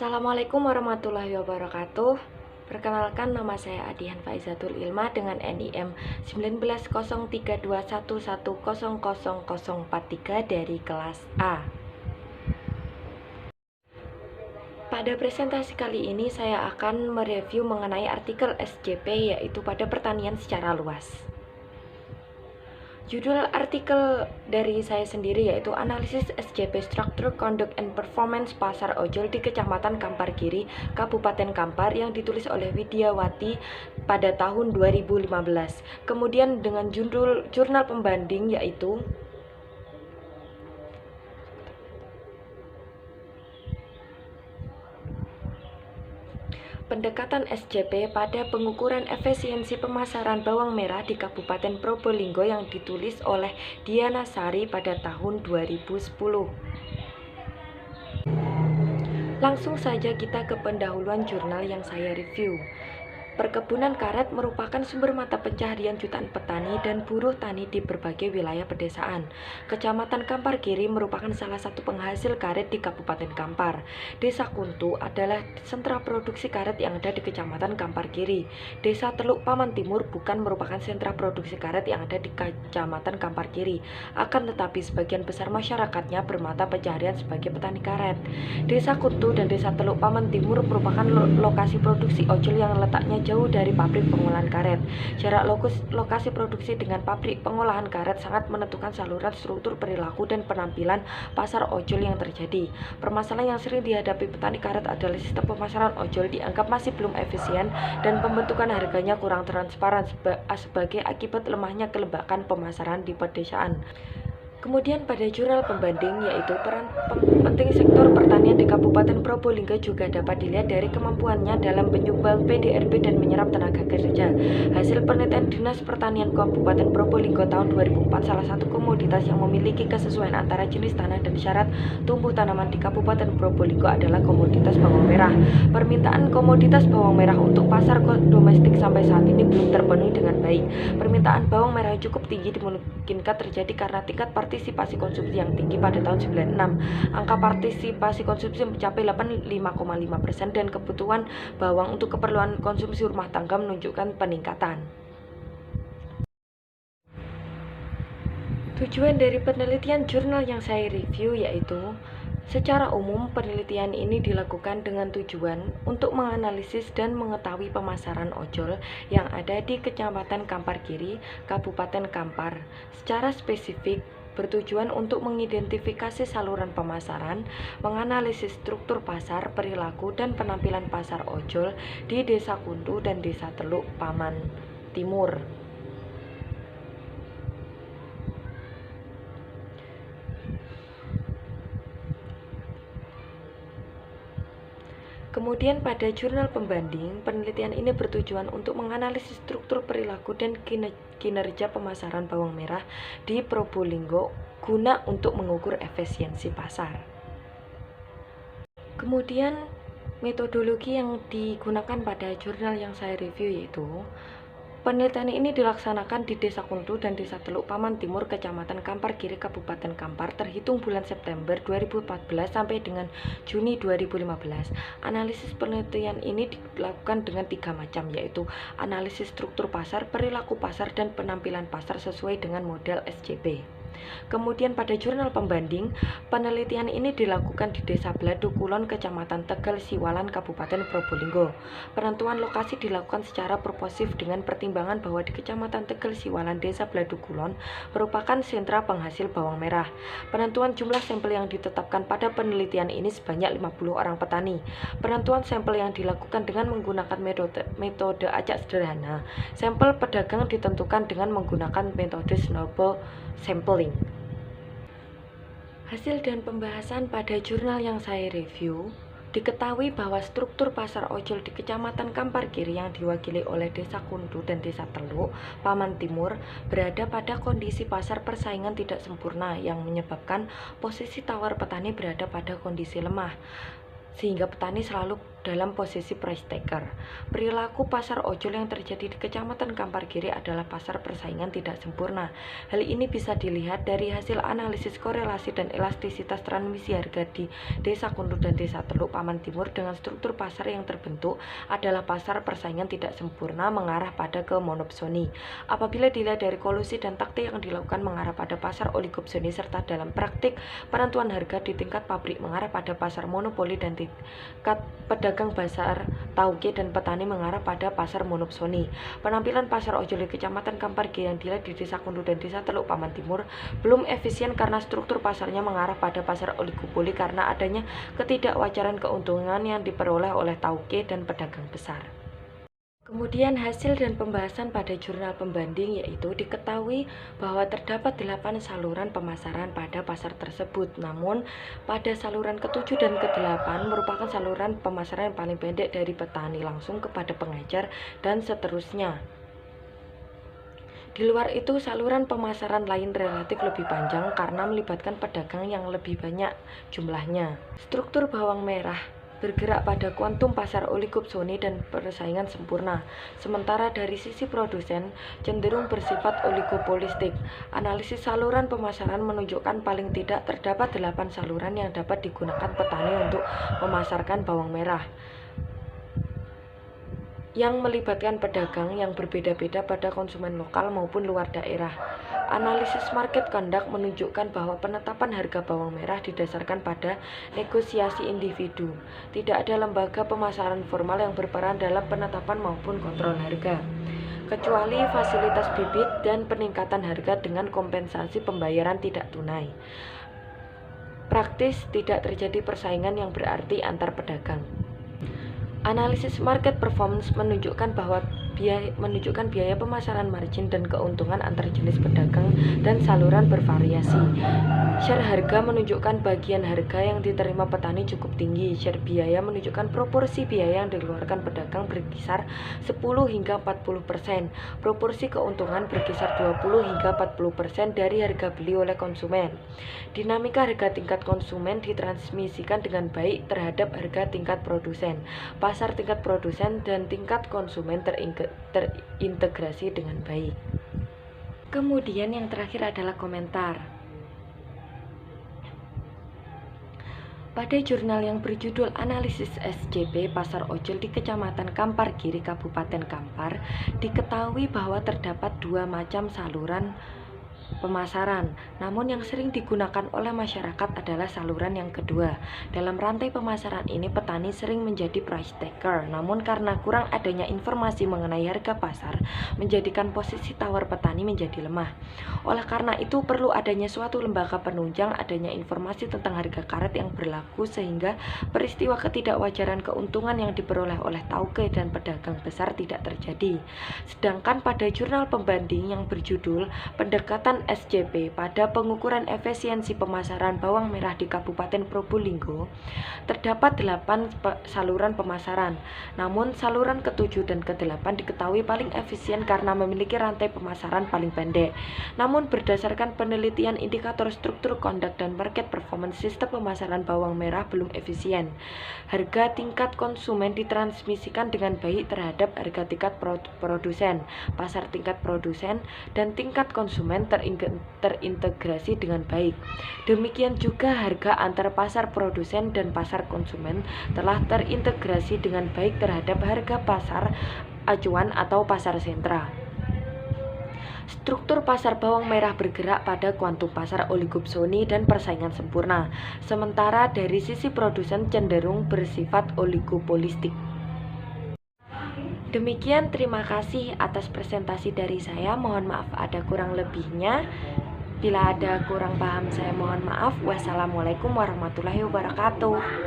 Assalamualaikum warahmatullahi wabarakatuh. Perkenalkan, nama saya Adihan Faizatul Ilma dengan NIM 190321100043 dari kelas A. Pada presentasi kali ini saya akan mereview mengenai artikel SJP, yaitu pada pertanian secara luas. Judul artikel dari saya sendiri yaitu Analisis SJP Structure, Conduct, and Performance Pasar Ojol di Kecamatan Kampar Kiri, Kabupaten Kampar, yang ditulis oleh Widiawati pada tahun 2015. Kemudian dengan jurnal pembanding yaitu Pendekatan SJP pada pengukuran efisiensi pemasaran bawang merah di Kabupaten Probolinggo yang ditulis oleh Diana Sari pada tahun 2010. Langsung saja kita ke pendahuluan jurnal yang saya review. Perkebunan karet merupakan sumber mata pencaharian jutaan petani dan buruh tani di berbagai wilayah pedesaan. Kecamatan Kampar Kiri merupakan salah satu penghasil karet di Kabupaten Kampar. Desa Kuntu adalah sentra produksi karet yang ada di Kecamatan Kampar Kiri. Desa Teluk Paman Timur bukan merupakan sentra produksi karet yang ada di Kecamatan Kampar Kiri. Akan tetapi sebagian besar masyarakatnya bermata pencaharian sebagai petani karet. Desa Kuntu dan Desa Teluk Paman Timur merupakan lokasi produksi ojol yang letaknya jauh dari pabrik pengolahan karet. Jarak lokasi produksi dengan pabrik pengolahan karet sangat menentukan saluran struktur perilaku dan penampilan pasar ojol yang terjadi. Permasalahan yang sering dihadapi petani karet adalah sistem pemasaran ojol dianggap masih belum efisien dan pembentukan harganya kurang transparan sebagai akibat lemahnya kelembagaan pemasaran di pedesaan. Kemudian pada jurnal pembanding yaitu peran penting sektor pertanian di Kabupaten Probolinggo juga dapat dilihat dari kemampuannya dalam menyumbang PDRB dan menyerap tenaga kerja. Hasil penelitian Dinas Pertanian Kabupaten Probolinggo tahun 2004, salah satu komoditas yang memiliki kesesuaian antara jenis tanah dan syarat tumbuh tanaman di Kabupaten Probolinggo adalah komoditas bawang merah. Permintaan komoditas bawang merah untuk pasar domestik sampai saat ini belum terpenuhi dengan baik. Permintaan bawang merah yang cukup tinggi dimungkinkan terjadi karena tingkat partisipasi konsumsi yang tinggi pada tahun 96. Angka partisipasi konsumsi mencapai 85,5% dan kebutuhan bawang untuk keperluan konsumsi rumah tangga menunjukkan peningkatan. Tujuan dari penelitian jurnal yang saya review yaitu secara umum, penelitian ini dilakukan dengan tujuan untuk menganalisis dan mengetahui pemasaran ojol yang ada di Kecamatan Kampar Kiri, Kabupaten Kampar. Secara spesifik, bertujuan untuk mengidentifikasi saluran pemasaran, menganalisis struktur pasar, perilaku, dan penampilan pasar ojol di Desa Kuntu dan Desa Teluk Paman Timur. Kemudian pada jurnal pembanding, penelitian ini bertujuan untuk menganalisis struktur perilaku dan kinerja pemasaran bawang merah di Probolinggo guna untuk mengukur efisiensi pasar. Kemudian metodologi yang digunakan pada jurnal yang saya review yaitu penelitian ini dilaksanakan di Desa Kuntu dan Desa Teluk Paman Timur, Kecamatan Kampar Kiri, Kabupaten Kampar, terhitung bulan September 2014 sampai dengan Juni 2015. Analisis penelitian ini dilakukan dengan 3 macam, yaitu analisis struktur pasar, perilaku pasar, dan penampilan pasar sesuai dengan model SJP. Kemudian pada jurnal pembanding, penelitian ini dilakukan di Desa Bladu Kulon, Kecamatan Tegal Siwalan, Kabupaten Probolinggo. Penentuan lokasi dilakukan secara proportif dengan pertimbangan bahwa di Kecamatan Tegal Siwalan, Desa Bladu Kulon merupakan sentra penghasil bawang merah. Penentuan jumlah sampel yang ditetapkan pada penelitian ini sebanyak 50 orang petani. Penentuan sampel yang dilakukan dengan menggunakan metode acak sederhana. Sampel pedagang ditentukan dengan menggunakan metode snowball sampling. Hasil dan pembahasan pada jurnal yang saya review, diketahui bahwa struktur pasar ojol di Kecamatan Kampar Kiri yang diwakili oleh Desa Kuntu dan Desa Teluk Paman Timur berada pada kondisi pasar persaingan tidak sempurna yang menyebabkan posisi tawar petani berada pada kondisi lemah, sehingga petani selalu dalam posisi price taker. Perilaku pasar ojol yang terjadi di Kecamatan Kampar Kiri adalah pasar persaingan tidak sempurna. Hal ini bisa dilihat dari hasil analisis korelasi dan elastisitas transmisi harga di Desa Kundu dan Desa Teluk Paman Timur dengan struktur pasar yang terbentuk adalah pasar persaingan tidak sempurna mengarah pada ke monopsoni. Apabila dilihat dari kolusi dan taktik yang dilakukan mengarah pada pasar oligopsoni serta dalam praktik penentuan harga di tingkat pabrik mengarah pada pasar monopoli dan tingkat pedagang pasar tauke dan petani mengarah pada pasar monopsoni. Penampilan pasar ojol di Kecamatan Kampar Kiri yang dilihat di Desa Kundu dan Desa Teluk Paman Timur belum efisien karena struktur pasarnya mengarah pada pasar oligopoli karena adanya ketidakwajaran keuntungan yang diperoleh oleh tauke dan pedagang besar. Kemudian hasil dan pembahasan pada jurnal pembanding yaitu diketahui bahwa terdapat 8 saluran pemasaran pada pasar tersebut. Namun pada saluran ke-7 dan ke-8 merupakan saluran pemasaran yang paling pendek dari petani langsung kepada pengecer dan seterusnya. Di luar itu, saluran pemasaran lain relatif lebih panjang karena melibatkan pedagang yang lebih banyak jumlahnya. Struktur bawang merah bergerak pada kuantum pasar oligopsoni dan persaingan sempurna. Sementara dari sisi produsen cenderung bersifat oligopolistik. Analisis saluran pemasaran menunjukkan paling tidak terdapat 8 saluran yang dapat digunakan petani untuk memasarkan bawang merah, yang melibatkan pedagang yang berbeda-beda pada konsumen lokal maupun luar daerah. Analisis market conduct menunjukkan bahwa penetapan harga bawang merah didasarkan pada negosiasi individu. Tidak ada lembaga pemasaran formal yang berperan dalam penetapan maupun kontrol harga, kecuali fasilitas bibit dan peningkatan harga dengan kompensasi pembayaran tidak tunai. Praktis tidak terjadi persaingan yang berarti antar pedagang. Analisis market performance menunjukkan biaya pemasaran margin dan keuntungan antar jenis pedagang dan saluran bervariasi. Share harga menunjukkan bagian harga yang diterima petani cukup tinggi. Share biaya menunjukkan proporsi biaya yang dikeluarkan pedagang berkisar 10 hingga 40%. Proporsi keuntungan berkisar 20 hingga 40% dari harga beli oleh konsumen. Dinamika harga tingkat konsumen ditransmisikan dengan baik terhadap harga tingkat produsen. Pasar tingkat produsen dan tingkat konsumen terintegrasi dengan baik. Kemudian yang terakhir adalah komentar. Pada jurnal yang berjudul Analisis SJP Pasar Ojol di Kecamatan Kampar Kiri, Kabupaten Kampar, diketahui bahwa terdapat 2 macam saluran pemasaran, namun yang sering digunakan oleh masyarakat adalah saluran yang kedua. Dalam rantai pemasaran ini petani sering menjadi price taker, namun karena kurang adanya informasi mengenai harga pasar menjadikan posisi tawar petani menjadi lemah. Oleh karena itu perlu adanya suatu lembaga penunjang adanya informasi tentang harga karet yang berlaku sehingga peristiwa ketidakwajaran keuntungan yang diperoleh oleh tauke dan pedagang besar tidak terjadi. Sedangkan pada jurnal pembanding yang berjudul Pendekatan SJP pada pengukuran efisiensi pemasaran bawang merah di Kabupaten Probolinggo, terdapat 8 saluran pemasaran. Namun saluran ke-7 dan ke-8 diketahui paling efisien karena memiliki rantai pemasaran paling pendek. Namun berdasarkan penelitian indikator struktur conduct dan market performance, sistem pemasaran bawang merah belum efisien. Harga tingkat konsumen ditransmisikan dengan baik terhadap harga tingkat produsen, pasar tingkat produsen, dan tingkat konsumen terintegrasi dengan baik. Demikian juga harga antar pasar produsen dan pasar konsumen telah terintegrasi dengan baik terhadap harga pasar acuan atau pasar sentra. Struktur pasar bawang merah bergerak pada kuantum pasar oligopsoni dan persaingan sempurna, sementara dari sisi produsen cenderung bersifat oligopolistik. Demikian, terima kasih atas presentasi dari saya. Mohon maaf ada kurang lebihnya. Bila ada kurang paham saya mohon maaf. Wassalamualaikum warahmatullahi wabarakatuh.